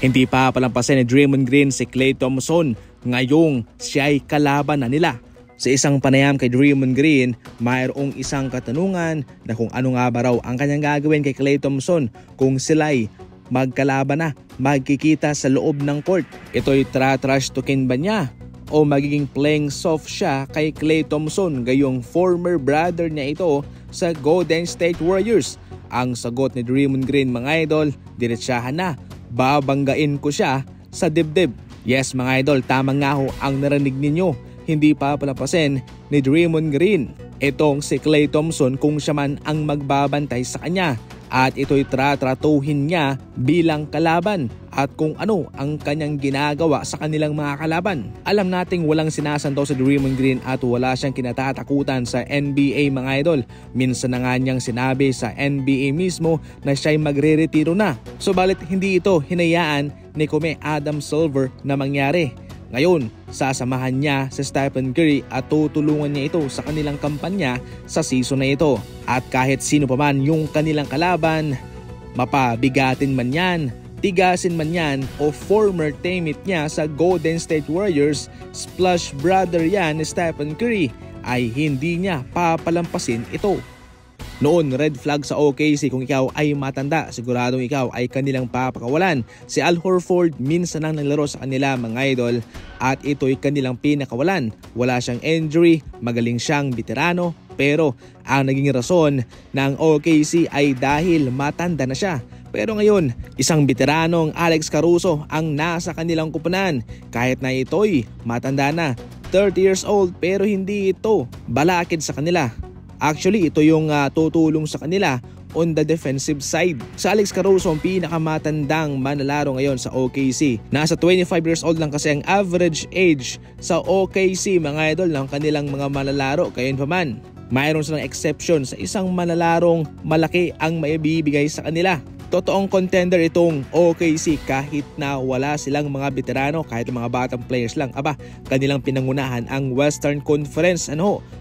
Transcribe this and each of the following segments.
Hindi pa palampasin ni Draymond Green si Klay Thompson ngayong siya ay kalaban na nila. Sa isang panayam kay Draymond Green, mayroong isang katanungan na kung ano nga ba raw ang kanyang gagawin kay Klay Thompson kung sila'y magkalaban na, magkikita sa loob ng court. Ito'y trash talking ba niya o magiging playing soft siya kay Klay Thompson, gayong former brother niya ito sa Golden State Warriors? Ang sagot ni Draymond Green, mga idol, diretsahan na, babanggain ko siya sa dibdib. Yes mga idol, tama nga ho ang narinig ninyo. Hindi pa palampasin ni Draymond Green itong si Klay Thompson kung siya man ang magbabantay sa kanya. At ito'y tratratuhin niya bilang kalaban at kung ano ang kanyang ginagawa sa kanilang mga kalaban. Alam nating walang sinasantaw sa Draymond Green at wala siyang kinatatakutan sa NBA mga idol. Minsan na nga niyang sinabi sa NBA mismo na siya'y magre-retiro na. Subalit hindi ito hinayaan ni Kome Adam Silver na mangyari. Ngayon, sasamahan niya si Stephen Curry at tutulungan niya ito sa kanilang kampanya sa season na ito. At kahit sino pa man yung kanilang kalaban, mapabigatin man yan, tigasin man yan o former teammate niya sa Golden State Warriors, splash brother yan ni Stephen Curry, ay hindi niya papalampasin ito. Noon, red flag sa OKC kung ikaw ay matanda, siguradong ikaw ay kanilang papakawalan. Si Al Horford minsan lang naglaro sa kanila mga idol at ito'y kanilang pinakawalan. Wala siyang injury, magaling siyang veterano, pero ang naging rason ng OKC ay dahil matanda na siya. Pero ngayon, isang veteranong Alex Caruso ang nasa kanilang kupunan. Kahit na ito'y matanda na, 30 years old, pero hindi ito balakid sa kanila. Actually, ito yung tutulong sa kanila on the defensive side. Sa Alex Caruso, ang pinakamatandang manlalaro ngayon sa OKC. Nasa 25 years old lang kasi ang average age sa OKC mga idol ng kanilang mga manlalaro. Gayunpaman, mayroon silang exception sa isang manlalarong malaki ang maibibigay sa kanila. Totoong contender itong OKC kahit na wala silang mga veterano, kahit mga batang players lang. Aba, kanilang pinangunahan ang Western Conference.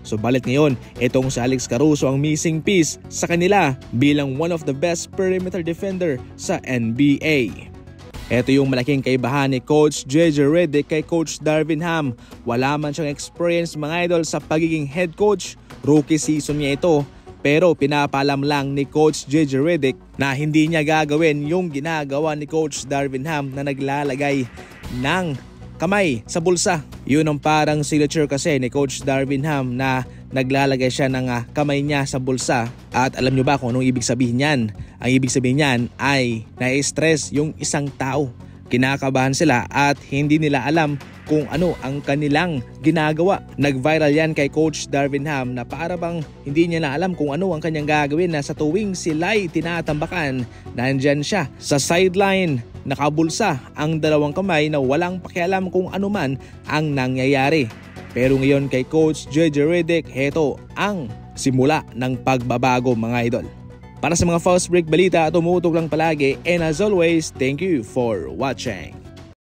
Subalit ngayon, itong si Alex Caruso ang missing piece sa kanila bilang one of the best perimeter defender sa NBA. Ito yung malaking kaibahan ni Coach JJ Redick kay Coach Darvin Ham. Wala man siyang experience mga idol sa pagiging head coach. Rookie season niya ito. Pero pinapalam lang ni Coach JJ Redick na hindi niya gagawin yung ginagawa ni Coach Darvin Ham na naglalagay ng kamay sa bulsa. Yun ang parang signature kasi ni Coach Darvin Ham na naglalagay siya ng kamay niya sa bulsa. At alam nyo ba kung anong ibig sabihin niyan? Ang ibig sabihin niyan ay na-stress yung isang tao. Kinakabahan sila at hindi nila alam kung ano ang kanilang ginagawa. Nag-viral yan kay Coach Darvin Ham na para bang hindi niya na alam kung ano ang kanyang gagawin na sa tuwing sila'y tinatambakan, nandyan siya sa sideline, nakabulsa ang dalawang kamay na walang pakialam kung ano man ang nangyayari. Pero ngayon kay Coach JJ Redick, heto ang simula ng pagbabago mga idol. Para sa mga fast break balita, tumutok lang palagi, and as always, thank you for watching.